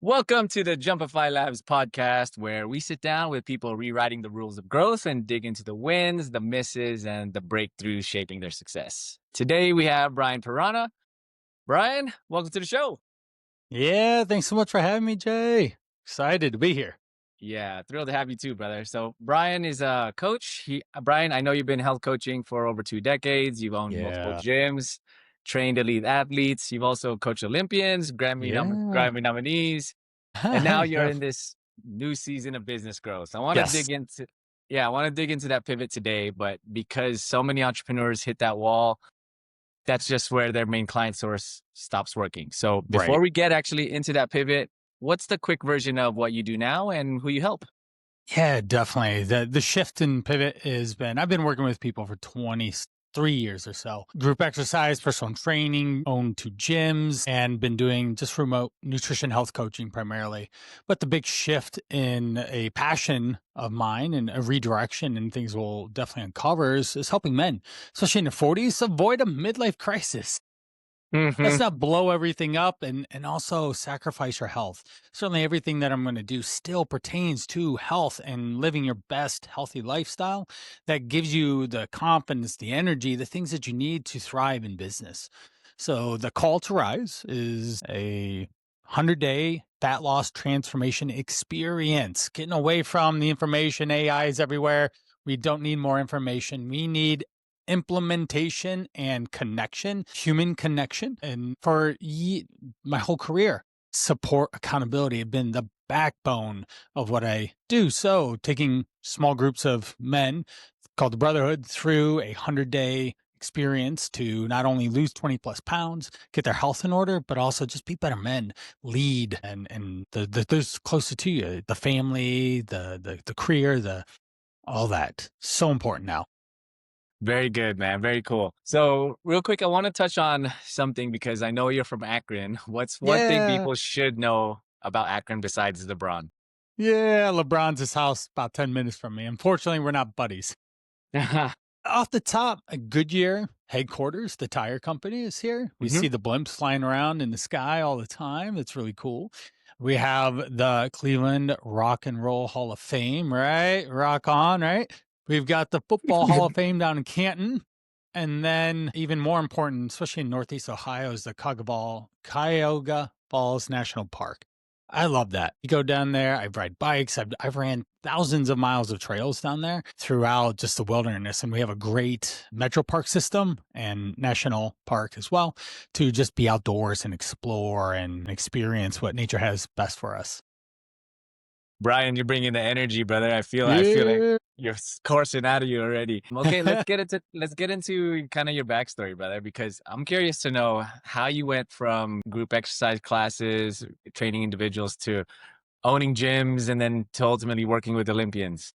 Welcome to the Jumpify Labs podcast, where we sit down with people rewriting the rules of growth and dig into the wins, the misses, and the breakthroughs shaping their success. Today we have Brian Parana. Brian, welcome to the show. Yeah, thanks so much for having me, Jay. Excited to be here. Yeah, thrilled to have you too, brother. So Brian is a coach. Brian, I know you've been health coaching for over 2 decades. You've owned multiple Yeah. gyms, trained elite athletes. You've also coached Olympians, Yeah. Grammy nominees, and now you're Yeah. in this new season of business growth. I want to Yes. dig into, yeah, I want to dig into that pivot today, but because so many entrepreneurs hit that wall, that's just where their main client source stops working. So before Right. we get actually into that pivot, what's the quick version of what you do now and who you help? Yeah, definitely. The shift and pivot I've been working with people for 23 years or so. Group exercise, personal training, owned 2 gyms, and been doing just remote nutrition health coaching primarily. But the big shift in a passion of mine and a redirection and things we'll definitely uncover is helping men, especially in their 40s, avoid a midlife crisis. Hmm. Let's not blow everything up and also sacrifice your health. Certainly everything that I'm going to do still pertains to health and living your best healthy lifestyle that gives you the confidence, the energy, the things that you need to thrive in business. So the call to rise is a 100-day fat loss transformation experience, getting away from the information. AI is everywhere. We don't need more information. We need implementation and connection, human connection. And for my whole career, support, accountability have been the backbone of what I do. So taking small groups of men called the Brotherhood through a 100-day experience to not only lose 20 plus pounds, get their health in order, but also just be better men, lead, and those closer to you, the family, the career, all that. So important now. Very good, man. Very cool. So, real quick, I want to touch on something because I know you're from Akron. What's one thing Yeah. people should know about Akron besides LeBron? Yeah, LeBron's his house about 10 minutes from me. Unfortunately, we're not buddies. Off the top, a Goodyear headquarters, the tire company is here. We Hmm. see the blimps flying around in the sky all the time. It's really cool. We have the Cleveland Rock and Roll Hall of Fame, right? Rock on, right? We've got the Football Hall of Fame down in Canton. And then, even more important, especially in Northeast Ohio, is the Cuyahoga Falls National Park. I love that. You go down there, I ride bikes. I've ran thousands of miles of trails down there throughout just the wilderness. And we have a great metro park system and national park as well to just be outdoors and explore and experience what nature has best for us. Brian, you're bringing the energy, brother. I feel like Yeah. you're coursing out of you already. Okay, let's get into kind of your backstory, brother, because I'm curious to know how you went from group exercise classes, training individuals to owning gyms and then to ultimately working with Olympians.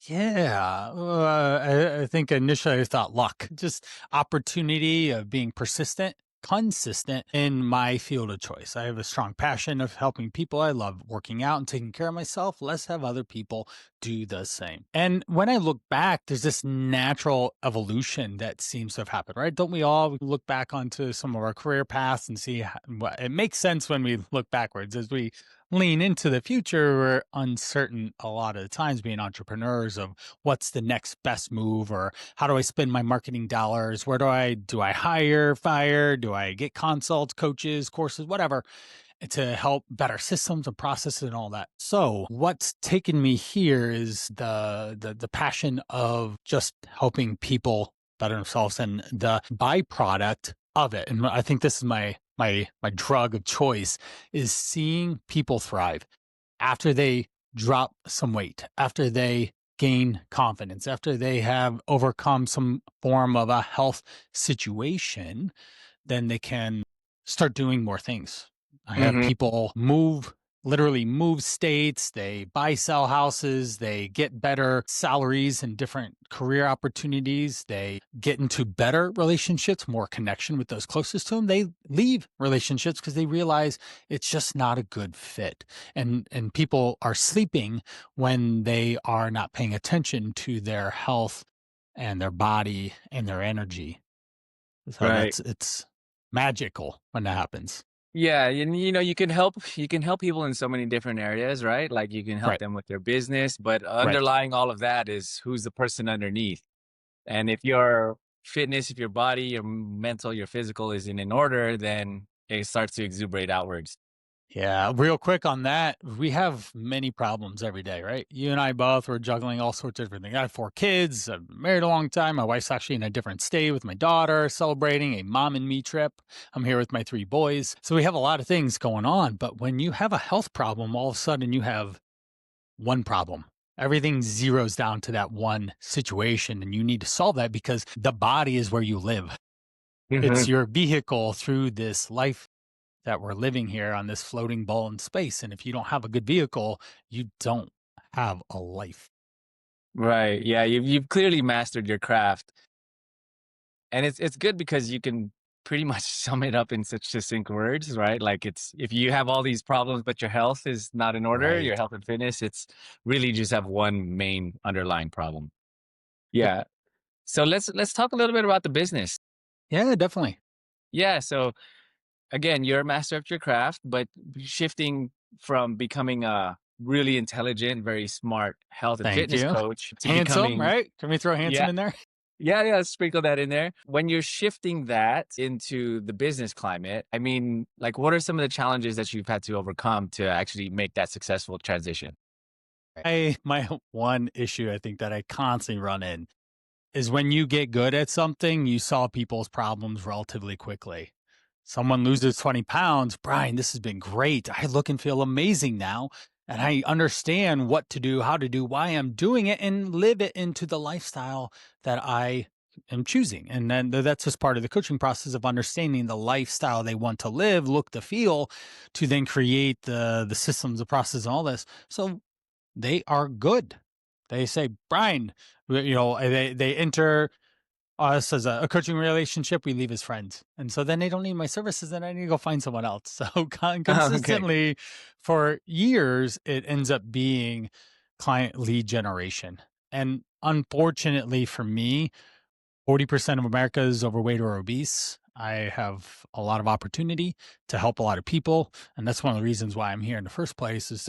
Yeah, I think initially I thought luck, just opportunity of being persistent, consistent in my field of choice. I have a strong passion of helping people. I love working out and taking care of myself. Let's have other people do the same. And when I look back, there's this natural evolution that seems to have happened, right? Don't we all look back onto some of our career paths and see what it makes sense when we look backwards as we lean into the future? We're uncertain a lot of the times being entrepreneurs of what's the next best move or how do I spend my marketing dollars? Where do I hire, fire? Do I get consults, coaches, courses, whatever to help better systems and processes and all that. So what's taken me here is the passion of just helping people better themselves and the byproduct of it. And I think this is my drug of choice is seeing people thrive after they drop some weight, after they gain confidence, after they have overcome some form of a health situation, then they can start doing more things. I have Hmm. people literally move states, they buy, sell houses, they get better salaries and different career opportunities, they get into better relationships, more connection with those closest to them. They leave relationships because they realize it's just not a good fit. And people are sleeping when they are not paying attention to their health and their body and their energy. So Right. it's magical when that happens. Yeah, and you can help people in so many different areas, right? Like you can help Right. them with their business, but Right. underlying all of that is who's the person underneath. And if your fitness, if your body, your mental, your physical isn't in order, then it starts to exuberate outwards. Yeah, real quick on that, we have many problems every day, right? You and I both were juggling all sorts of different things. I have 4 kids. I've been married a long time. My wife's actually in a different state with my daughter, celebrating a mom and me trip. I'm here with my 3 boys. So we have a lot of things going on. But when you have a health problem, all of a sudden you have one problem. Everything zeroes down to that one situation, and you need to solve that because the body is where you live. It's Hmm. your vehicle through this life that we're living here on this floating ball in space. And if you don't have a good vehicle, you don't have a life. Right. Yeah, you've clearly mastered your craft. And it's good because you can pretty much sum it up in such succinct words, right? Like it's if you have all these problems, but your health is not in order, your Right. health and fitness, it's really just have one main underlying problem. Yep. Yeah. So let's talk a little bit about the business. Yeah, definitely. Yeah. So again, you're a master of your craft, but shifting from becoming a really intelligent, very smart health and Thank fitness you. coach to Handsome, becoming right? Can we throw yeah, handsome in there? yeah, yeah, sprinkle that in there. When you're shifting that into the business climate, I mean, like, what are some of the challenges that you've had to overcome to actually make that successful transition? My one issue I think that I constantly run in is when you get good at something, you solve people's problems relatively quickly. Someone loses 20 pounds. Brian, this has been great. I look and feel amazing now. And I understand what to do, how to do, why I'm doing it, and live it into the lifestyle that I am choosing. And then that's just part of the coaching process of understanding the lifestyle they want to live, look to feel, to then create the systems, the process, and all this. So they are good. They say, Brian, they enter us as a coaching relationship, we leave as friends. And so then they don't need my services and I need to go find someone else. So Okay. consistently for years, it ends up being client lead generation. And unfortunately for me, 40% of America is overweight or obese. I have a lot of opportunity to help a lot of people. And that's one of the reasons why I'm here in the first place is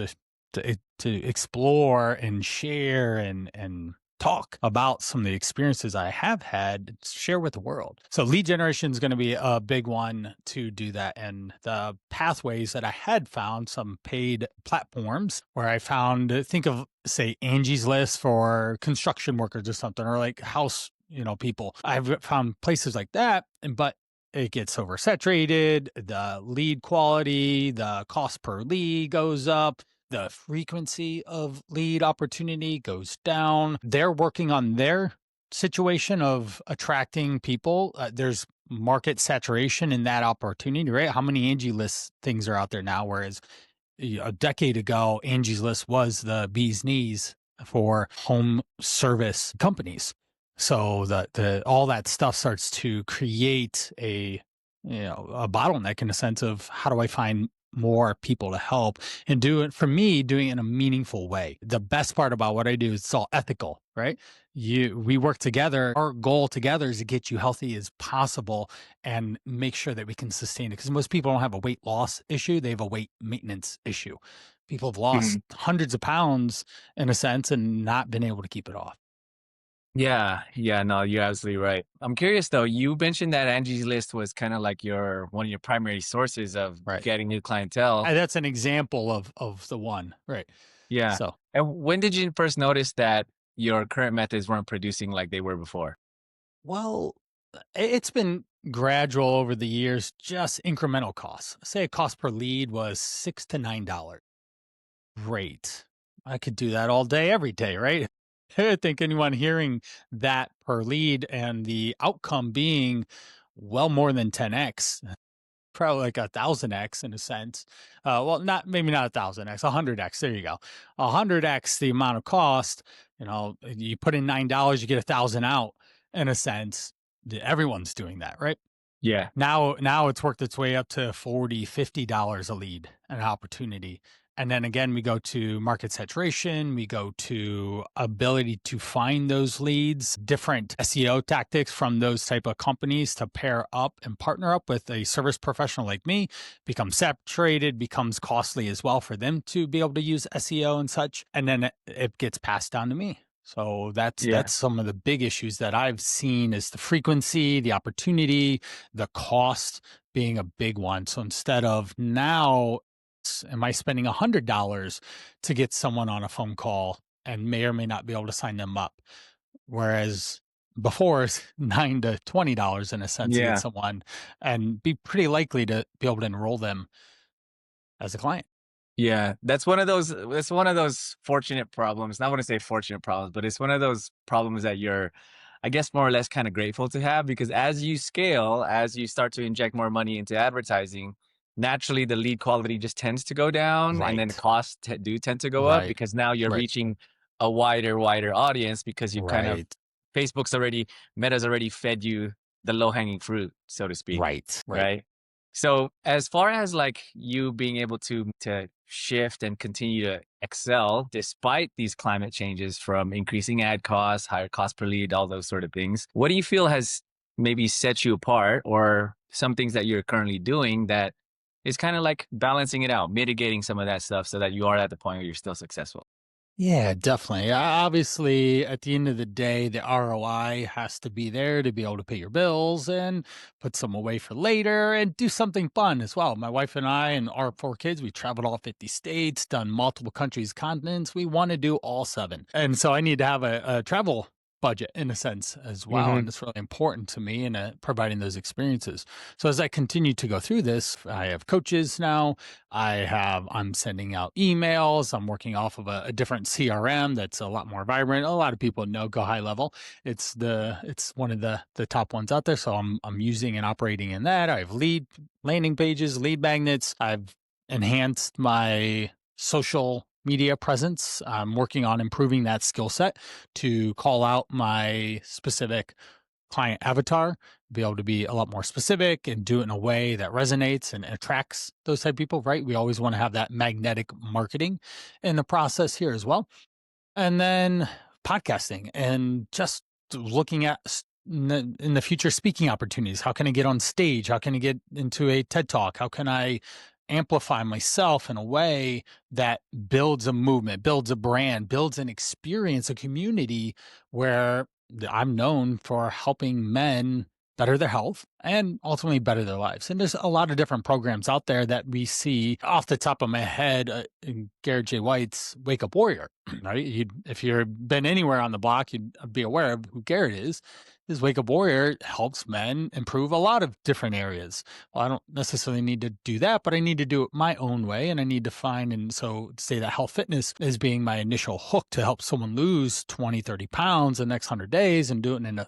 to explore and share and talk about some of the experiences I have had, share with the world. So lead generation is going to be a big one to do that. And the pathways that I had found, some paid platforms where I found, think of say Angie's List for construction workers or something, or like house, people. I've found places like that, but it gets oversaturated. The lead quality, the cost per lead goes up. The frequency of lead opportunity goes down. They're working on their situation of attracting people. There's market saturation in that opportunity, right? How many Angie List things are out there now? Whereas a decade ago, Angie's List was the bee's knees for home service companies. So the all that stuff starts to create a bottleneck in a sense of how do I find more people to help and do it for me doing it in a meaningful way. The best part about what I do is it's all ethical, right? We work together. Our goal together is to get you healthy as possible and make sure that we can sustain it. Because most people don't have a weight loss issue, they have a weight maintenance issue. People have lost Mhm. hundreds of pounds in a sense and not been able to keep it off. Yeah, yeah, no, you're absolutely right. I'm curious though, you mentioned that Angie's List was kind of like your one of your primary sources of Right. getting new clientele. And that's an example of the one. Right. Yeah. So, And when did you first notice that your current methods weren't producing like they were before? well, it's been gradual over the years, just incremental costs. Say a cost per lead was $6 to $9. Great. I could do that all day, every day, right? I think anyone hearing that per lead and the outcome being well more than 10x, probably like 1,000x in a sense. Well, not maybe not 1,000x, 100x. There you go, 100x the amount of cost. You put in $9, you get 1,000 out. In a sense, everyone's doing that, right? Yeah. Now it's worked its way up to $40, $50 a lead, an opportunity. And then again, we go to market saturation, we go to ability to find those leads, different SEO tactics from those type of companies to pair up and partner up with a service professional like me, becomes saturated, becomes costly as well for them to be able to use SEO and such. And then it gets passed down to me. So Yeah. that's some of the big issues that I've seen is the frequency, the opportunity, the cost being a big one. So instead of now, am I spending $100 to get someone on a phone call and may or may not be able to sign them up? Whereas before it's $9 to $20 in a sense to get Yeah. someone and be pretty likely to be able to enroll them as a client. Yeah, that's one of those fortunate problems. Not want to say fortunate problems, but it's one of those problems that you're, I guess, more or less kind of grateful to have, because as you scale, as you start to inject more money into advertising, naturally the lead quality just tends to go down, and then the Right. costs do tend to go up Right. because now you're Right. reaching a wider audience because you kind of Right. Meta's already fed you the low hanging fruit, so to speak, Right. Right. right? So as far as like you being able to shift and continue to excel despite these climate changes, from increasing ad costs, higher cost per lead, all those sort of things, what do you feel has maybe set you apart, or some things that you're currently doing that is kind of like balancing it out, mitigating some of that stuff so that you are at the point where you're still successful? Yeah, definitely. Obviously, at the end of the day, the ROI has to be there to be able to pay your bills and put some away for later and do something fun as well. My wife and I and our 4 kids, we traveled all 50 states, done multiple countries, continents. We want to do all seven. And so I need to have a travel budget in a sense as well. Hmm. And it's really important to me in providing those experiences. So as I continue to go through this, I have coaches now. I'm sending out emails. I'm working off of a different CRM that's a lot more vibrant. A lot of people know Go High Level. It's one of the top ones out there. So I'm using and operating in that. I have lead landing pages, lead magnets. I've enhanced my social media presence. I'm working on improving that skill set to call out my specific client avatar, be able to be a lot more specific and do it in a way that resonates and attracts those type of people, right? We always want to have that magnetic marketing in the process here as well. And then podcasting and just looking at in the future speaking opportunities. How can I get on stage? How can I get into a TED Talk? How can I amplify myself in a way that builds a movement, builds a brand, builds an experience, a community where I'm known for helping men better their health and ultimately better their lives. And there's a lot of different programs out there that we see off the top of my head in Garrett J. White's Wake Up Warrior, right? If you've been anywhere on the block, you'd be aware of who Garrett is. His Wake Up Warrior helps men improve a lot of different areas. Well, I don't necessarily need to do that, but I need to do it my own way. And I need to find, and so say that health fitness is being my initial hook to help someone lose 20, 30 pounds the next 100 days and do it in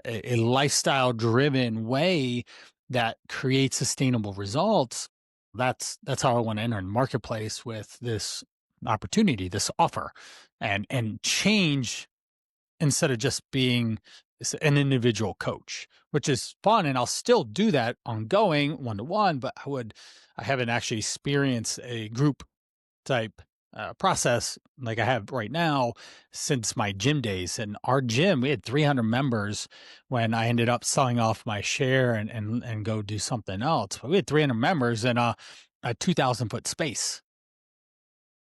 a lifestyle driven way that creates sustainable results. That's how I want to enter the marketplace with this opportunity, this offer, and change instead of just being an individual coach, which is fun. And I'll still do that ongoing one to one, but I haven't actually experienced a group type process like I have right now since my gym days. And our gym, we had 300 members when I ended up selling off my share and go do something else. But we had 300 members in a 2,000-foot space.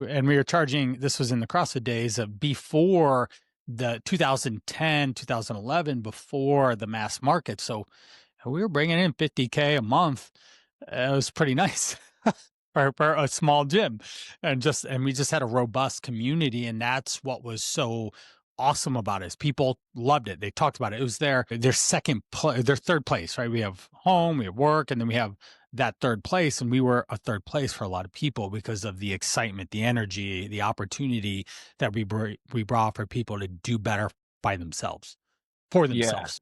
And we were charging, this was in the CrossFit days of before the 2010, 2011, before the mass market. So we were bringing in 50K a month. It was pretty nice for a small gym. And we just had a robust community. And that's what was so awesome about it. Is people loved it. They talked about it. It was their their third place, right? We have home, we have work, and then we have that third place. And we were a third place for a lot of people because of the excitement, the energy, the opportunity that we brought for people to do better by themselves, for Yeah. themselves.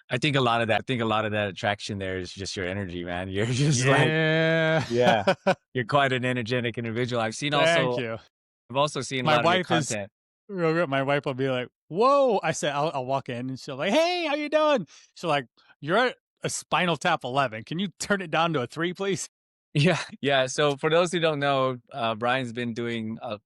I think a lot of that attraction there is just your energy, man. You're just like, Yeah. yeah, you're quite an energetic individual. Thank you. I've also seen a My lot of your wife is content. real good. My wife will be like, "Whoa!" I said, "I'll walk in," and she'll like, "Hey, how you doing?" She'll like, "You're at a Spinal Tap 11. Can you turn it down to a 3, please?" Yeah, yeah. So for those who don't know, Brian's been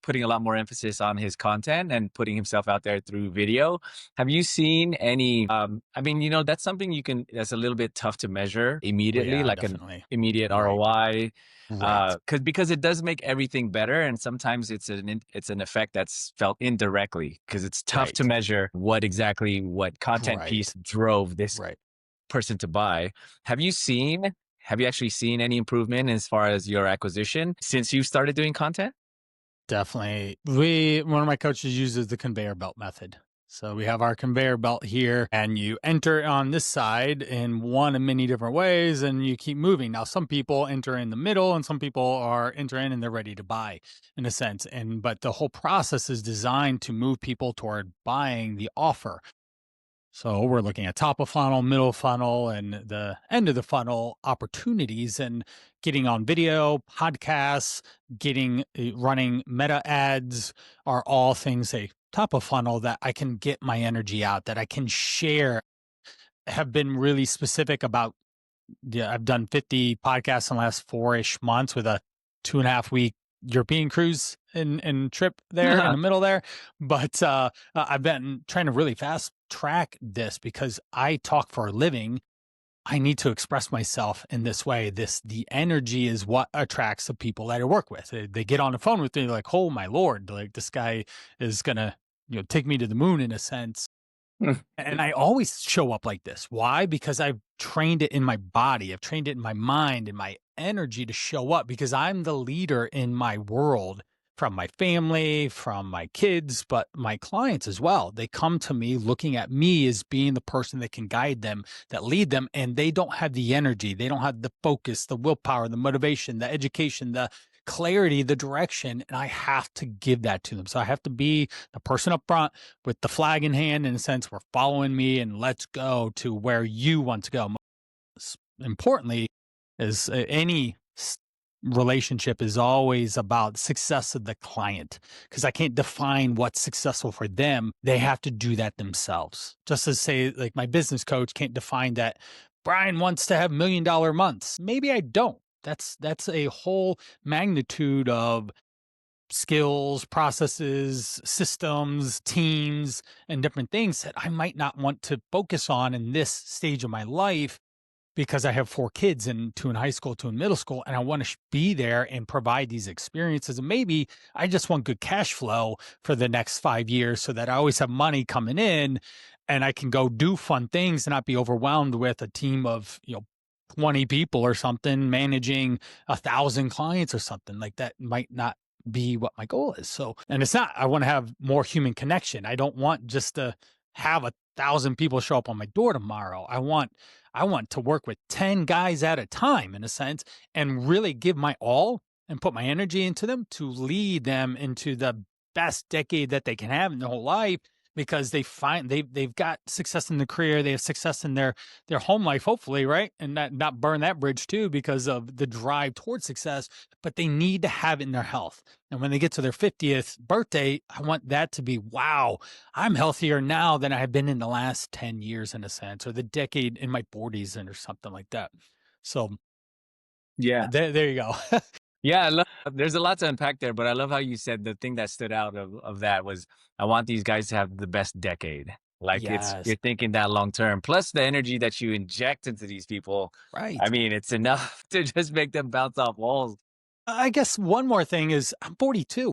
putting a lot more emphasis on his content and putting himself out there through video. Have you seen any? I mean, that's something that's a little bit tough to measure Oh, immediately, yeah, like an definitely. immediate Right. ROI, Right. because it does make everything better, and sometimes it's an effect that's felt indirectly because it's tough to Right. measure what content piece Right. drove this Right. person to buy. Have you seen have you actually seen any improvement as far as your acquisition since you started doing content? Definitely. One of my coaches uses the conveyor belt method. So we have our conveyor belt here, and you enter on this side in one of many different ways, and you keep moving. Now, some people enter in the middle, and some people are entering and they're ready to buy, in a sense. But the whole process is designed to move people toward buying the offer. So we're looking at top of funnel, middle funnel, and the end of the funnel opportunities, and getting on video, podcasts, getting running meta ads are all things a top of funnel that I can get my energy out, that I can share. Have been really specific about. Yeah, I've done 50 podcasts in the last 4-ish months with a 2.5 week European cruise and trip there in the middle there. But I've been trying to really fast track this because I talk for a living. I need to express myself in this way. The energy is what attracts the people that I work with. They get on the phone with me like, oh my Lord, like this guy is gonna, take me to the moon in a sense. And I always show up like this. Why? Because I've trained it in my body. I've trained it in my mind and my energy to show up because I'm the leader in my world, from my family, from my kids, but my clients as well. They come to me looking at me as being the person that can guide them, that lead them, and they don't have the energy. They don't have the focus, the willpower, the motivation, the education, the clarity, the direction. And I have to give that to them. So I have to be the person up front with the flag in hand, in a sense, we're following me and let's go to where you want to go. Most importantly, is any relationship is always about success of the client, because I can't define what's successful for them. They have to do that themselves. Just as, say, like my business coach can't define that Brian wants to have $1 million months. Maybe I don't. That's a whole magnitude of skills, processes, systems, teams, and different things that I might not want to focus on in this stage of my life, because I have 4 kids, and 2 in high school, 2 in middle school, and I want to be there and provide these experiences. And maybe I just want good cash flow for the next 5 years so that I always have money coming in and I can go do fun things and not be overwhelmed with a team of, 20 people or something, managing 1,000 clients or something like that. Might not be what my goal is. So, and it's not, I want to have more human connection. I don't want just to have 1,000 people show up on my door tomorrow. I want to work with 10 guys at a time, in a sense, and really give my all and put my energy into them to lead them into the best decade that they can have in their whole life, because they've got success in their career, they have success in their home life, hopefully, right? And not burn that bridge too because of the drive towards success, but they need to have it in their health. And when they get to their 50th birthday, I want that to be, wow, I'm healthier now than I have been in the last 10 years, in a sense, or the decade in my 40s and or something like that. So Yeah. there you go. Yeah, there's a lot to unpack there, but I love how you said the thing that stood out of that was, I want these guys to have the best decade. Like Yes. you're thinking that long term. Plus the energy that you inject into these people. I Right. mean, it's enough to just make them bounce off walls. I guess one more thing is I'm 42.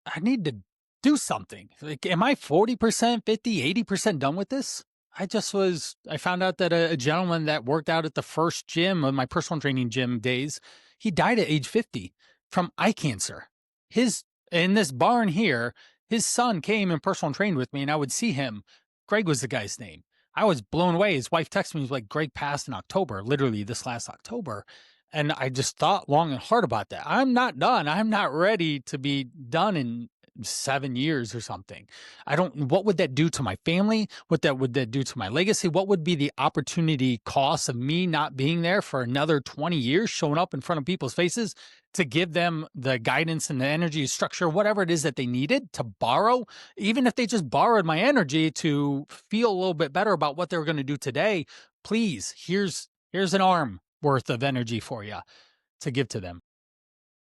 I need to do something. Like, am I 40%, 50, 80% done with this? I found out that a gentleman that worked out at the first gym of my personal training gym days, he died at age 50 from eye cancer. His, in this barn here, his son came and personal trained with me, and I would see him. Greg was the guy's name. I was blown away. His wife texted me, was like, Greg passed in October, literally this last October. And I just thought long and hard about that. I'm not done. I'm not ready to be done in 7 years or something. What would that do to my family? Would that do to my legacy? What would be the opportunity cost of me not being there for another 20 years, showing up in front of people's faces to give them the guidance and the energy structure, whatever it is that they needed to borrow, even if they just borrowed my energy to feel a little bit better about what they were going to do today. Please, here's an arm worth of energy for you. to give to them.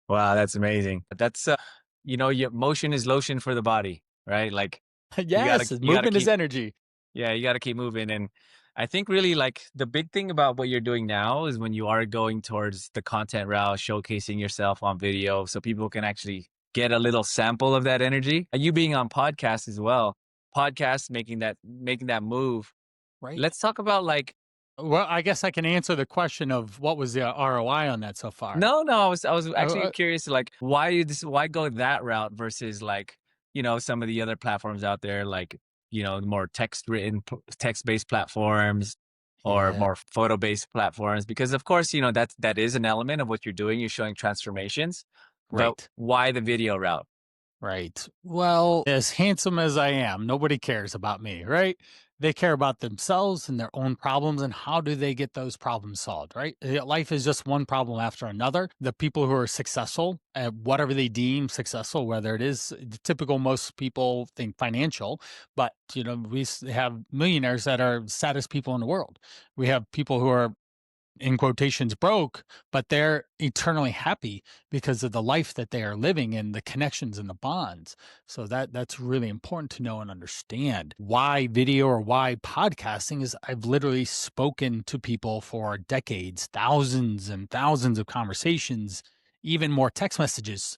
Wow, that's amazing. That's your motion is lotion for the body, right? Like you gotta Yes, you gotta movement is keep energy. yeah, you gotta keep moving. And I think really like the big thing about what you're doing now is when you are going towards the content route, showcasing yourself on video so people can actually get a little sample of that energy. And you being on podcasts as well, podcasts making that move. Right. Let's talk about like Well, I guess I can answer the question of what was the ROI on that so far. no, I was Uh, actually uh, curious like why go that route versus like, some of the other platforms out there like, more text-based platforms or yeah. more photo-based platforms because of course, that is an element of what you're doing. You're showing transformations, but Right. why the video route? Right. Well, as handsome as I am, nobody cares about me, right? They care about themselves and their own problems and how do they get those problems solved, right? Life is just one problem after another. The people who are successful at whatever they deem successful, whether it is the typical, most people think financial, but have millionaires that are saddest people in the world. We have people who are in quotations broke, but they're eternally happy because of the life that they are living and the connections and the bonds. So that's really important to know and understand. Why video or why podcasting is I've literally spoken to people for decades, thousands and thousands of conversations, even more text messages.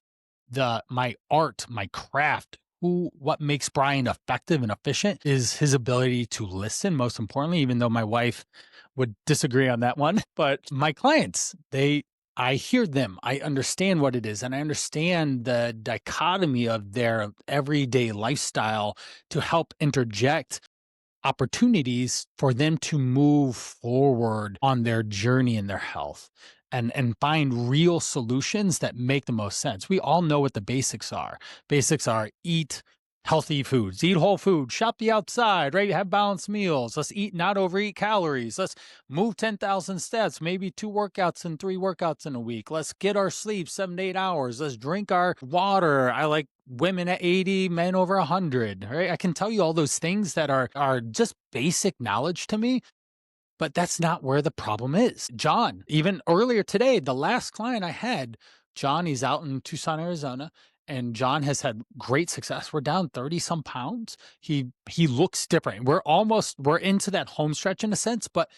My art, my craft, what makes Brian effective and efficient is his ability to listen, most importantly, even though my wife would disagree on that one. But my clients, I hear them, I understand what it is, and I understand the dichotomy of their everyday lifestyle to help interject opportunities for them to move forward on their journey in their health and find real solutions that make the most sense. We all know what the basics are. Basics are eat healthy foods, eat whole food, shop the outside, right? Have balanced meals. Let's eat, not overeat calories. Let's move 10,000 steps, maybe 2 workouts and 3 workouts in a week. Let's get our sleep 7 to 8 hours. Let's drink our water. I like women at 80, men over 100, right? I can tell you all those things that are just basic knowledge to me, but that's not where the problem is. John, even earlier today, the last client I had, John, he's out in Tucson, Arizona, and John has had great success. We're down 30 some pounds. He looks different. We're into that home stretch in a sense, but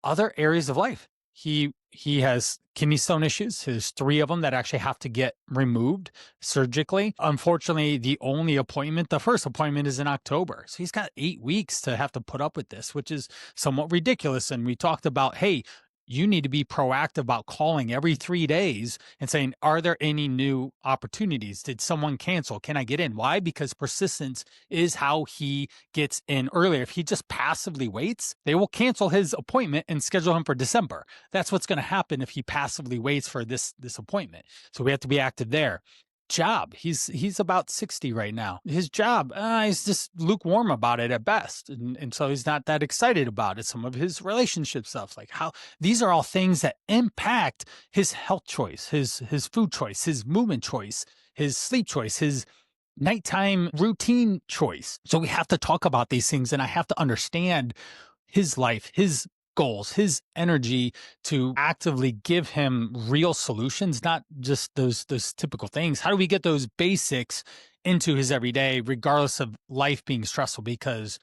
other areas of life. He has kidney stone issues. There's 3 of them that actually have to get removed surgically. Unfortunately, the first appointment is in October. So he's got 8 weeks to have to put up with this, which is somewhat ridiculous. And we talked about, hey, you need to be proactive about calling every 3 days and saying, are there any new opportunities? Did someone cancel? Can I get in? Why? Because persistence is how he gets in earlier. If he just passively waits, they will cancel his appointment and schedule him for December. That's what's going to happen if he passively waits for this appointment. So we have to be active there. Job, he's about 60 right now. His job, he's just lukewarm about it at best, and so he's not that excited about it. Some of his relationship stuff, like how these are all things that impact his health choice, his food choice, his movement choice, his sleep choice, his nighttime routine choice. So we have to talk about these things, and I have to understand his life, his goals, his energy to actively give him real solutions, not just those typical things. How do we get those basics into his everyday, regardless of life being stressful? Because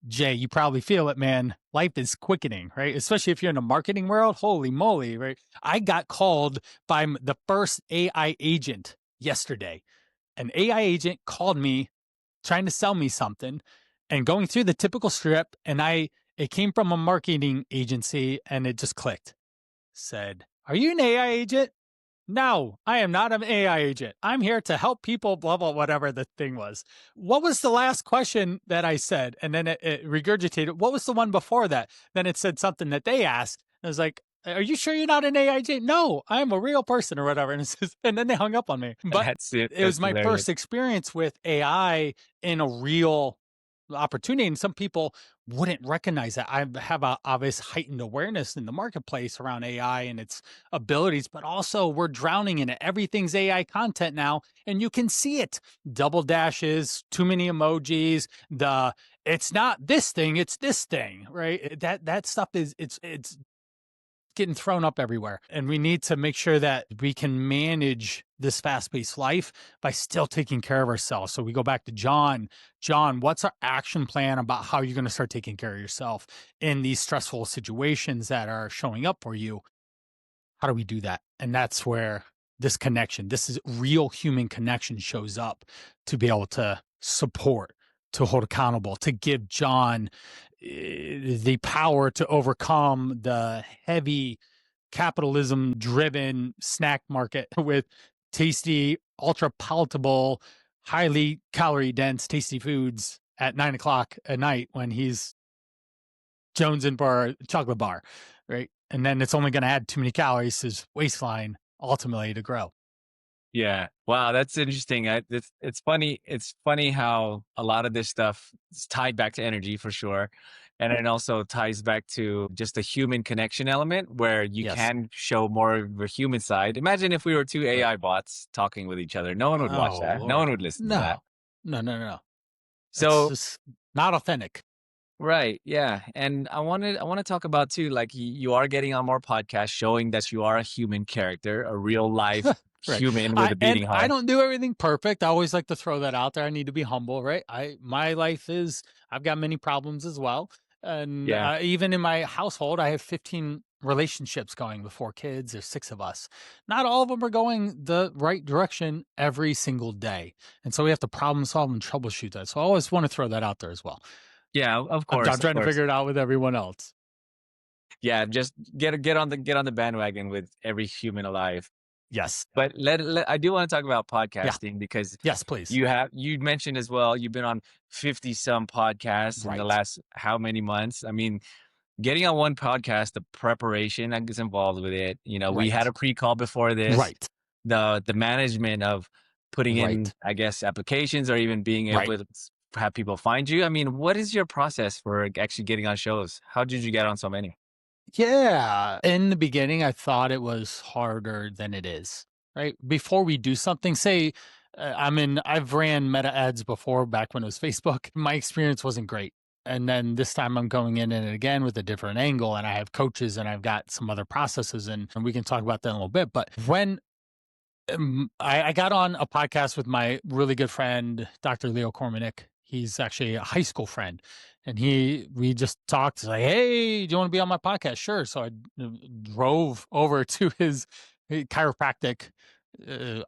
Jay, you probably feel it, man. Life is quickening, right? Especially if you're in a marketing world. Holy moly, right? I got called by the first AI agent yesterday. An AI agent called me trying to sell me something and going through the typical strip, and it came from a marketing agency, and it just clicked. Said, "Are you an AI agent?" "No, I am not an AI agent. I'm here to help people, blah, blah, whatever the thing was." What was the last question that I said? And then it regurgitated. What was the one before that? Then it said something that they asked. I was like, "Are you sure you're not an AI agent?" "No, I'm a real person," or whatever. And then they hung up on me. But That's it. it was That's my hilarious. first experience with AI in a real opportunity. And some people wouldn't recognize that. I have a obvious heightened awareness in the marketplace around AI and its abilities, but also we're drowning in it. Everything's AI content now, and you can see it. Double dashes, too many emojis, it's not this thing, it's this thing, right? That stuff is it's getting thrown up everywhere. And we need to make sure that we can manage this fast-paced life by still taking care of ourselves. So we go back to John. John, what's our action plan about how you're going to start taking care of yourself in these stressful situations that are showing up for you? How do we do that? And that's where this connection, this is real human connection, shows up to be able to support, to hold accountable, to give John the power to overcome the heavy capitalism driven snack market with tasty, ultra palatable, highly calorie dense, tasty foods at 9 o'clock at night when he's jonesing for a chocolate bar, right? And then it's only going to add too many calories to his waistline ultimately to grow. Yeah. Wow, that's interesting. It's funny. It's funny how a lot of this stuff is tied back to energy for sure. And it also ties back to just the human connection element where you Yes. can show more of a human side. Imagine if we were two Right. AI bots talking with each other. No one would watch Oh, that. No one Lord. would listen to that. No, no, no, no. It's So just not authentic. right, yeah. And I want to talk about too, like you are getting on more podcasts showing that you are a human character, a real life Right. human with a And beating I heart. don't do everything perfect. I always like to throw that out there. I need to be humble, right? My life is, I've got many problems as well. And Yeah. even in my household, I have 15 relationships going with 4 kids. There's 6 of us. Not all of them are going the right direction every single day. And so we have to problem solve and troubleshoot that. So I always want to throw that out there as well. Yeah, of I'm course, of trying to course. figure it out with everyone else. Yeah, just get on the bandwagon with every human alive. Yes. But I do want to talk about Yeah. podcasting because Yes, please. you mentioned as well, you've been on 50 some podcasts in the Right. last how many months? I mean, getting on one podcast, the preparation that gets involved with it. We had Right. a pre-call before this. Right. The management of putting in, Right. I guess, applications or even being Right. able to have people find you. I mean, what is your process for actually getting on shows? How did you get on so many? Yeah. In the beginning, I thought it was harder than it is, right? Before we do something, say, I've ran meta ads before back when it was Facebook. My experience wasn't great. And then this time I'm going in it again with a different angle, and I have coaches and I've got some other processes, and we can talk about that in a little bit. But when I got on a podcast with my really good friend, Dr. Leo Kormanik. He's actually a high school friend. And we just talked like, hey, do you want to be on my podcast? Sure. So I drove over to his chiropractic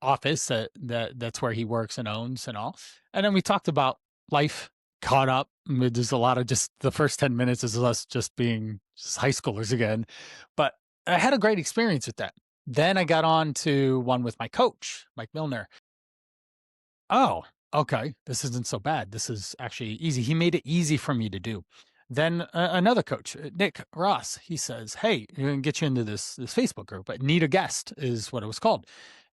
office that's where he works and owns and all. And then we talked about life, caught up. There's a lot of just the first 10 minutes is us just being just high schoolers again. But I had a great experience with that. Then I got on to one with my coach, Mike Milner. Oh, okay. This isn't so bad. This is actually easy. He made it easy for me to do. Then another coach, Nick Ross, he says, "Hey, you're gonna get you into this Facebook group. But Need a Guest is what it was called."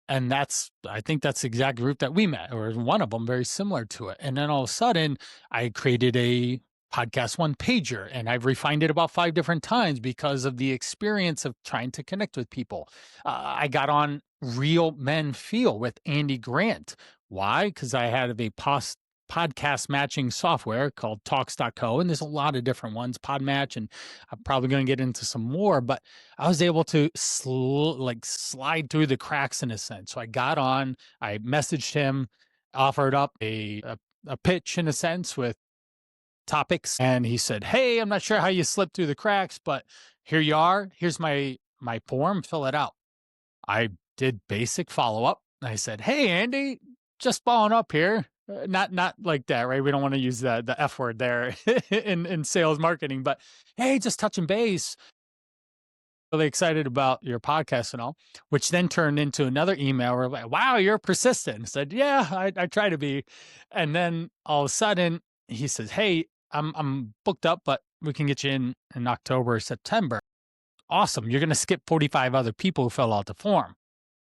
And I think that's the exact group that we met, or one of them very similar to it. And then all of a sudden, I created a podcast one pager and I've refined it about 5 different times because of the experience of trying to connect with people. I got on Real Men Feel with Andy Grant. Why? Because I had a podcast matching software called talks.co, and there's a lot of different ones, Podmatch, and I'm probably going to get into some more, but I was able to slide through the cracks in a sense. So I got on, I messaged him, offered up a pitch in a sense with topics, and he said, "Hey, I'm not sure how you slipped through the cracks, but here you are. Here's my form, fill it out." I did basic follow up. I said, "Hey, Andy, just following up here." Not like that, right? We don't want to use the F word there in sales marketing, but hey, just touching base. Really excited about your podcast and all, which then turned into another email where like, "Wow, you're persistent." I said, "Yeah, I try to be." And then all of a sudden he says, "Hey, I'm booked up, but we can get you in October or September." Awesome. You're going to skip 45 other people who fill out the form.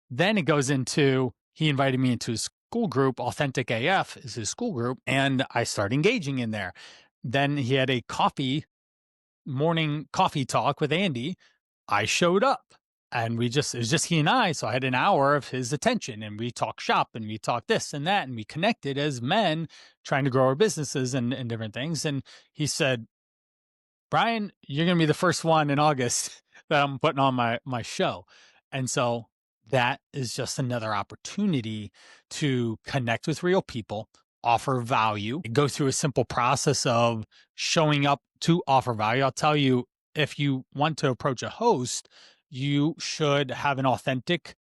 Then it goes into, he invited me into his school group. Authentic AF is his school group. And I start engaging in there. Then he had a morning coffee talk with Andy. I showed up and it was just he and I. So I had an hour of his attention and we talked shop and we talked this and that. And we connected as men trying to grow our businesses and different things. And he said, "Brian, you're going to be the first one in August that I'm putting on my show. And so that is just another opportunity to connect with real people, offer value, go through a simple process of showing up to offer value. I'll tell you, if you want to approach a host, you should have an authentic,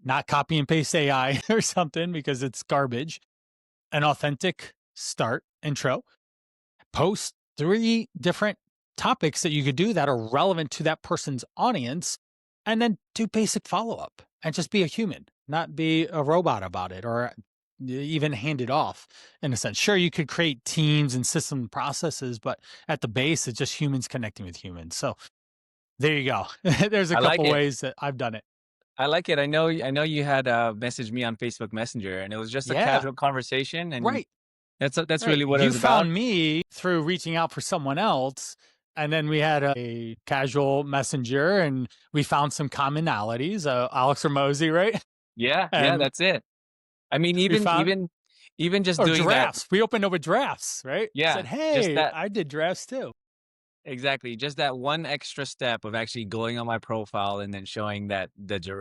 not copy and paste AI or something because it's garbage, an authentic start intro, post 3 different topics that you could do that are relevant to that person's audience, and then do basic follow-up and just be a human, not be a robot about it or even hand it off in a sense. Sure, you could create teams and system processes, but at the base, it's just humans connecting with humans. So there you go. There's a I like couple it. ways that I've done it. I like it. I know you had messaged me on Facebook Messenger, and it was just a Yeah, casual conversation, and right. that's Right. really what it You was about. found me through reaching out for someone else. And then we had a casual messenger and we found some commonalities, Alex Ramosi, right? Yeah, yeah, And that's it. I mean, we found, even just or doing that, drafts. We opened up with drafts, right? Said, yeah, just hey, that I did drafts too. exactly, just that one extra step of actually going on my profile and then showing that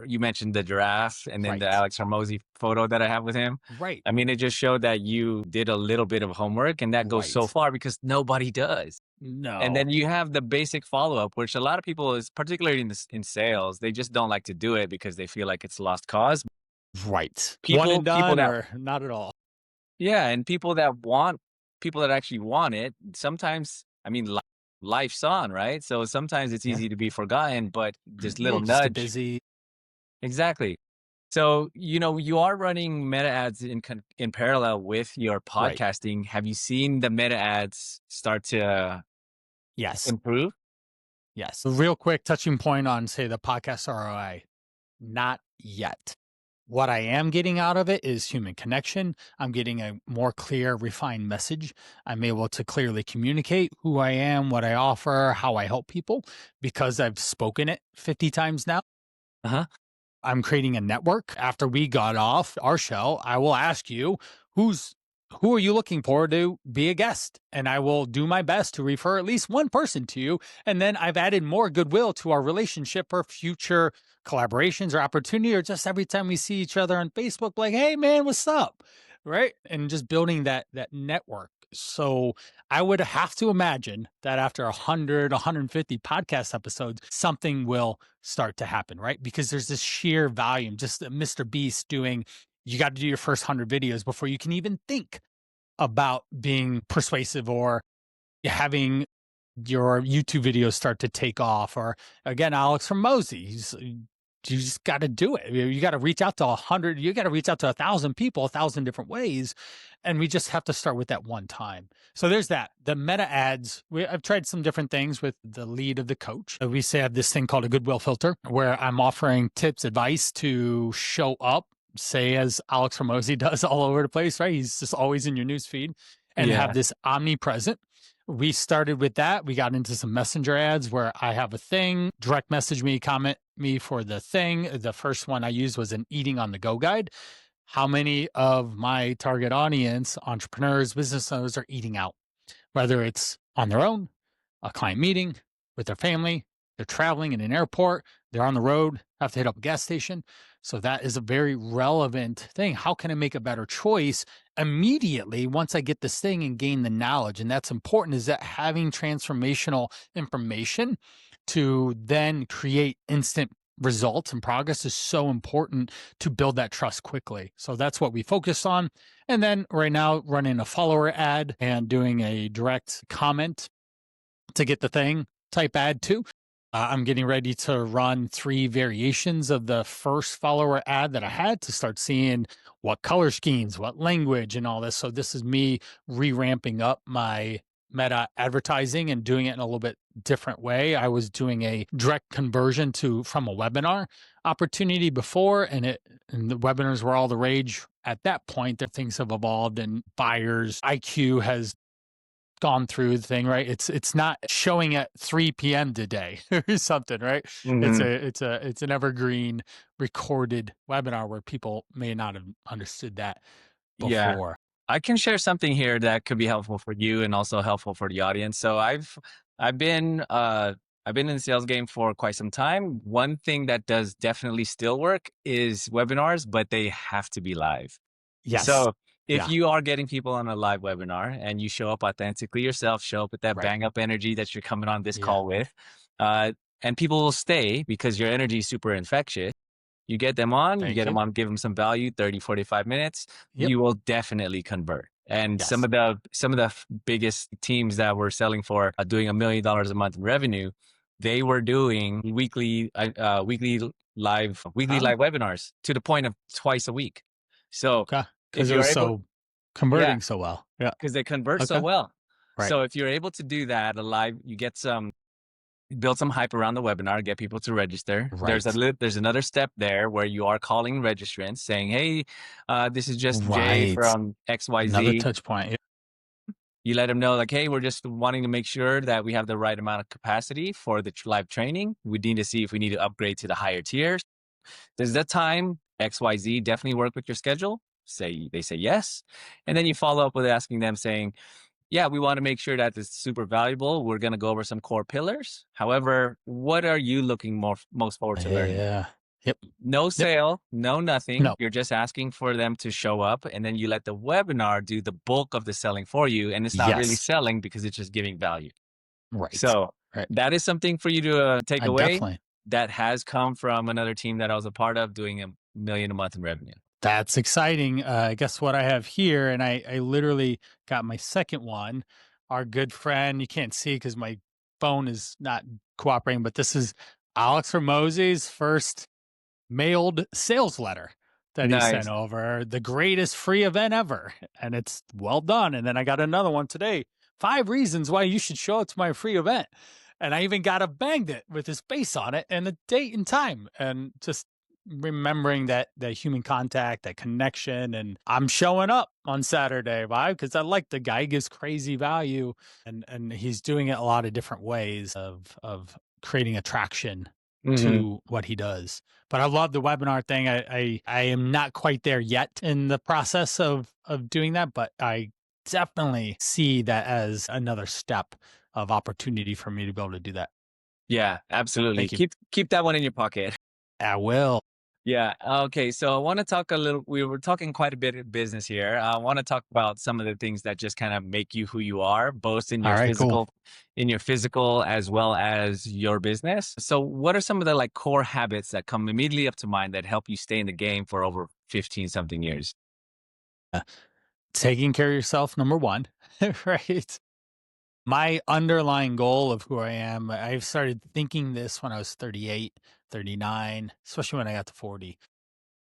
you mentioned the giraffe and then the Right. Alex Hormozy photo that I have with him. Right. I mean, it just showed that you did a little bit of homework, and that goes so Right. far because nobody does. And No. then you have the basic follow-up, which a lot of people is particularly in sales, they just don't like to do it because they feel like it's a lost cause. Right. One and People done that or not at all. yeah, and people that actually want it, sometimes I mean, life's on, right? So sometimes it's Yeah. easy to be forgotten, but this Yeah. little Just get nudge busy. exactly. So, you know, you are running meta ads in parallel with your Right. podcasting. Have you seen the meta ads start to Yes. improve? Yes. A real quick touching point on, say, the podcast ROI. Not yet. What I am getting out of it is human connection. I'm getting a more clear, refined message. I'm able to clearly communicate who I am, what I offer, how I help people because I've spoken it 50 times now. Uh-huh. I'm creating a network. After we got off our show, I will ask you who's who are you looking for to be a guest? And I will do my best to refer at least one person to you. And then I've added more goodwill to our relationship for future collaborations or opportunity, or just every time we see each other on Facebook, like, hey man, what's up? Right. And just building that network. So I would have to imagine that after 100, 150 podcast episodes, something will start to happen, right? Because there's this sheer volume, just Mr. Beast doing, you got to do your first 100 videos before you can even think about being persuasive or having your YouTube videos start to take off. Or again, Alex from Mosey, you just got to do it. You got to reach out to 100, you got to reach out to 1,000 people, 1,000 different ways. And we just have to start with that one time. So there's that. The meta ads, I've tried some different things with the lead of the coach. We say I have this thing called a goodwill filter where I'm offering tips, advice to show up, say as Alex Ramosi does all over the place, right? He's just always in your news feed and have Yeah. this omnipresent. We started with that. We got into some messenger ads where I have a thing, direct message me, comment me for the thing. The first one I used was an eating on the go guide. How many of my target audience, entrepreneurs, business owners, are eating out, whether it's on their own, a client meeting, with their family, they're traveling in an airport, they're on the road, have to hit up a gas station. So that is a very relevant thing. How can I make a better choice immediately once I get this thing and gain the knowledge? And that's important, is that having transformational information to then create instant results and progress is so important to build that trust quickly. So that's what we focus on. And then right now, running a follower ad and doing a direct comment to get the thing type ad too. I'm getting ready to run 3 variations of the first follower ad that I had to start seeing what color schemes, what language, and all this. So this is me re-ramping up my meta advertising and doing it in a little bit different way. I was doing a direct conversion to from a webinar opportunity before, and the webinars were all the rage at that point. That things have evolved and buyers IQ has gone through the thing, right? It's not showing at 3 p.m. today or something, right? Mhm. It's an evergreen recorded webinar where people may not have understood that Yeah. before. I can share something here that could be helpful for you and also helpful for the audience. So I've been I've been in the sales game for quite some time. One thing that does definitely still work is webinars, but they have to be live. Yes. So if Yeah. you are getting people on a live webinar and you show up authentically yourself, show up with that Right. bang up energy that you're coming on this Yeah. call with, uh, and people will stay because your energy is super infectious. You get them on, you get Thank them you. on, give them some value, 30, 45 minutes, Yep. you will definitely convert. And Yes. some of the biggest teams that were selling for doing $1 million a month in revenue, they were doing weekly Oh, live webinars to the point of twice a week. So okay. if Because it you're was able, so yeah, converting so well. Yeah. because they convert so Okay. well. Right. So if you're able to do that a live, you get some build some hype around the webinar, get people to register. Right. There's another step there where you are calling registrants saying, "Hey, this is just Jay Right. from Another XYZ." touch point. Yeah. You let them know, like, "Hey, we're just wanting to make sure that we have the right amount of capacity for the live training. We need to see if we need to upgrade to the higher tiers. Does that time XYZ definitely work with your schedule?" They say yes, and then you follow up with asking them saying, yeah, we want to make sure that it's super valuable. We're going to go over some core pillars. However, what are you looking most forward to learning? Yeah. Yep. No Yep. sale, no nothing. No. You're just asking for them to show up, and then you let the webinar do the bulk of the selling for you. And it's not really Yes. selling because it's just giving value. Right. So Right. that is something for you to take I away definitely. that has come from another team that I was a part of doing $1 million a month in revenue. That's exciting. Guess what I have here? And I literally got my second one. Our good friend, you can't see because my phone is not cooperating, but this is Alex Ramosey's first mailed sales letter that he sent Nice. over, the greatest free event ever. And it's well done. And then I got another one today, 5 reasons why you should show up to my free event. And I even got a banged it with his face on it and the date and time. And just remembering that human contact, that connection. And I'm showing up on Saturday, why? Because I like the guy. He gives crazy value, and he's doing it a lot of different ways of creating attraction Hmm. to what he does. But I love the webinar thing. I am not quite there yet in the process of doing that, but I definitely see that as another step of opportunity for me to be able to do that. Yeah, absolutely. Thank you. Keep that one in your pocket. I will. Yeah. Okay. So I want to talk a little. We were talking quite a bit of business here. I want to talk about some of the things that just kind of make you who you are, both All right, cool. in your physical as well as your business. So, what are some of the like core habits that come immediately up to mind that help you stay in the game for over 15 something years? Taking care of yourself, number one, right? My underlying goal of who I am, I've started thinking this when I was 38, 39, especially when I got to 40.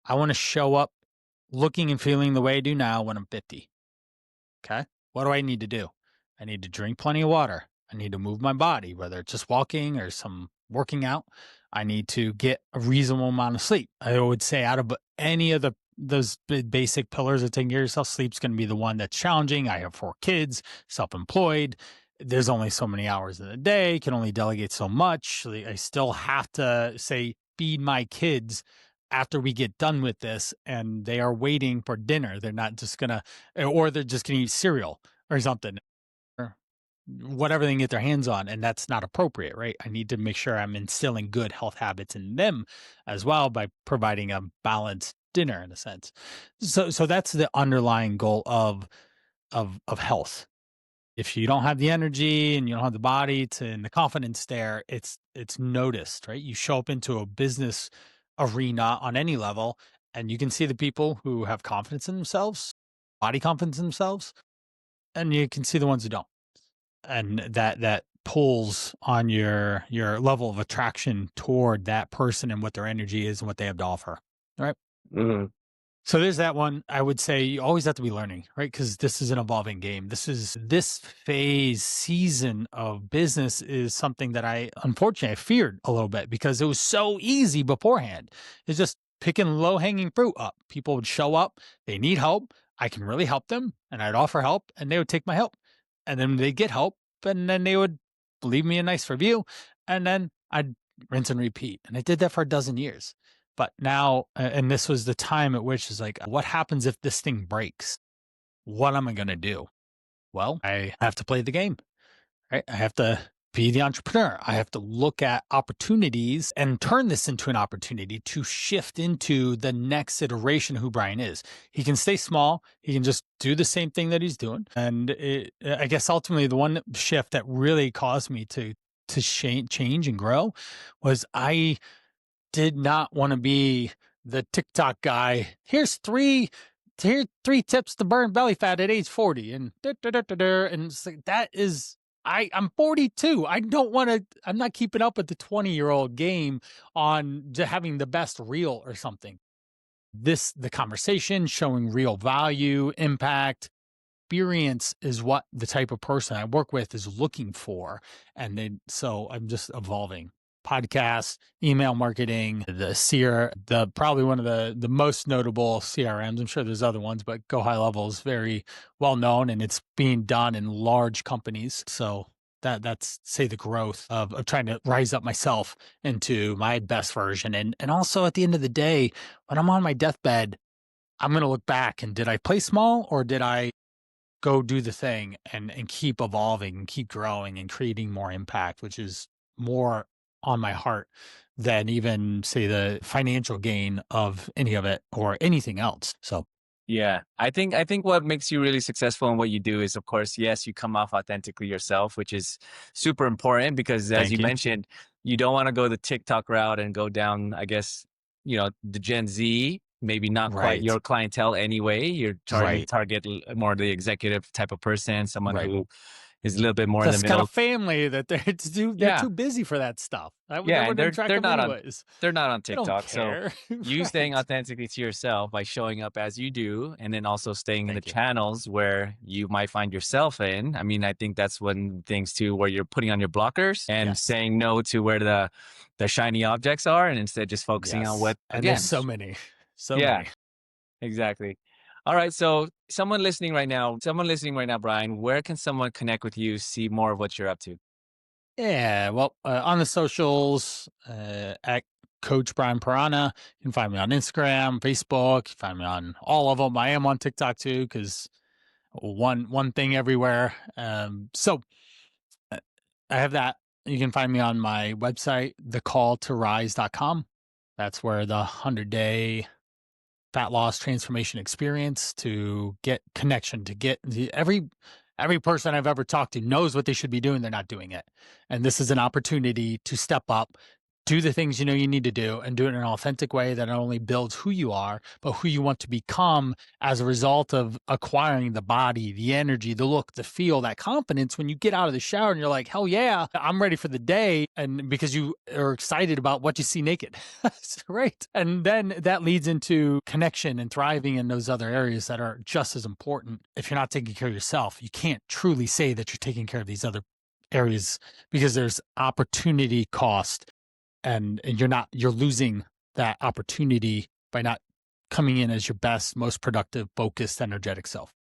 I want to show up looking and feeling the way I do now when I'm 50. Okay. What do I need to do? I need to drink plenty of water. I need to move my body, whether it's just walking or some working out. I need to get a reasonable amount of sleep. I would say out of any of those basic pillars of taking care of yourself, sleep's going to be the one that's challenging. I have 4 kids, self-employed. There's only so many hours in a day, can only delegate so much. I still have to say feed my kids after we get done with this, and they are waiting for dinner. They're not just gonna, or they're just gonna eat cereal or something, or whatever they can get their hands on, and that's not appropriate, right? I need to make sure I'm instilling good health habits in them as well by providing a balanced dinner in a sense. So that's the underlying goal of health. If you don't have the energy and you don't have the body to and the confidence there, it's noticed, right? You show up into a business arena on any level, and you can see the people who have confidence in themselves, body confidence in themselves, and you can see the ones who don't. And that pulls on your level of attraction toward that person and what their energy is and what they have to offer. All right. Hmm. So there's that one. I would say you always have to be learning, right? Because this is an evolving game. This phase season of business is something that I unfortunately I feared a little bit because it was so easy beforehand. It's just picking low hanging fruit up. People would show up, they need help. I can really help them, and I'd offer help, and they would take my help, and then they get help, and then they would leave me a nice review, and then I'd rinse and repeat. And I did that for a dozen years. But now, and this was the time at which is like, what happens if this thing breaks? What am I going to do? Well, I have to play the game, right? I have to be the entrepreneur. I have to look at opportunities and turn this into an opportunity to shift into the next iteration of who Brian is. He can stay small. He can just do the same thing that he's doing. And I guess ultimately the one shift that really caused me to change and grow was I did not want to be the TikTok guy. Here's three tips to burn belly fat at age 40. And and it's like, that is, I'm 42. I don't want to, I'm not keeping up with the 20-year-old game on having the best reel or something. The conversation showing real value, impact, experience is what the type of person I work with is looking for. And then, so I'm just evolving. Podcasts, email marketing, the probably one of the most notable CRMs. I'm sure there's other ones, but Go High Level is very well known, and it's being done in large companies. So that's say the growth of trying to rise up myself into my best version. And also at the end of the day, when I'm on my deathbed, I'm going to look back and did I play small or did I go do the thing and keep evolving and keep growing and creating more impact, which is more on my heart than even say the financial gain of any of it or anything else. So Yeah, I think what makes you really successful in what you do is, of course, yes, you come off authentically yourself, which is super important because, as you thank you. mentioned, you don't want to go the TikTok route and go down, I guess, the Gen Z, maybe not quite Right. your clientele anyway. You're trying to Right. target more the executive type of person, someone Right. who is a little bit more in the That's got a middle. family that they're Yeah, too busy for that stuff. That yeah, and wouldn't attract they're them not on anyways. They don't TikTok. So care. you staying Right. authentically to yourself by showing up as you do, and then also staying in the Thank you. channels where you might find yourself in. I mean, I think that's one things too, where you're putting on your blockers and Yes. saying no to where the shiny objects are, and instead just focusing on Yes. what And there's again. so many. So Yeah, many. exactly. All right, so someone listening right now, Brian, where can someone connect with you, see more of what you're up to? Yeah, well, on the socials, at Coach Brian Parana, you can find me on Instagram, Facebook. You find me on all of them. I am on TikTok too, because one thing everywhere. So uh, I have that. You can find me on my website, thecalltorise.com. That's where the 100-day fat loss transformation experience to get connection, to get every person I've ever talked to knows what they should be doing. They're not doing it. And this is an opportunity to step up, do the things you know you need to do, and do it in an authentic way that not only builds who you are, but who you want to become as a result of acquiring the body, the energy, the look, the feel, that confidence when you get out of the shower and you're like, hell yeah, I'm ready for the day. And because you are excited about what you see naked. Right. And then that leads into connection and thriving in those other areas that are just as important. If you're not taking care of yourself, you can't truly say that you're taking care of these other areas because there's opportunity cost and you're losing that opportunity by not coming in as your best, most productive, focused, energetic self.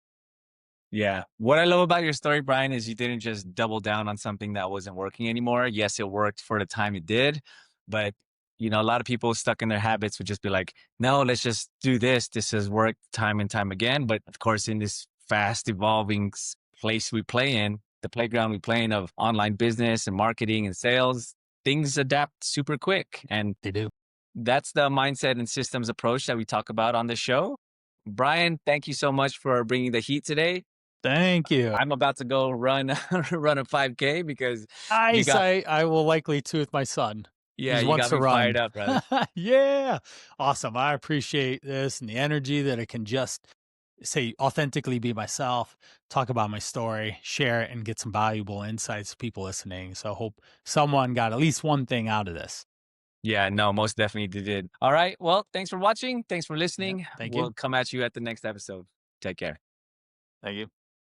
Yeah. What I love about your story, Brian, is you didn't just double down on something that wasn't working anymore. Yes, it worked for the time it did, but a lot of people stuck in their habits would just be like, no, let's just do this. This has worked time and time again. But of course, in this fast evolving place we play in, the playground we play in of online business and marketing and sales, things adapt super quick. And They do. that's the mindset and systems approach that we talk about on the show. Brian, thank you so much for bringing the heat today. Thank you. I'm about to go run run a 5K because you got I will likely too with my son. yeah, He you wants got to me fired run. up, brother. Yeah. Awesome. I appreciate this and the energy that I can just say authentically be myself, talk about my story, share it, and get some valuable insights to people listening. So I hope someone got at least one thing out of this. Yeah, no, most definitely did. All right. Well, thanks for watching. Thanks for Yeah. listening. Thank you. We'll come at you at the next episode. Take care. Thank you.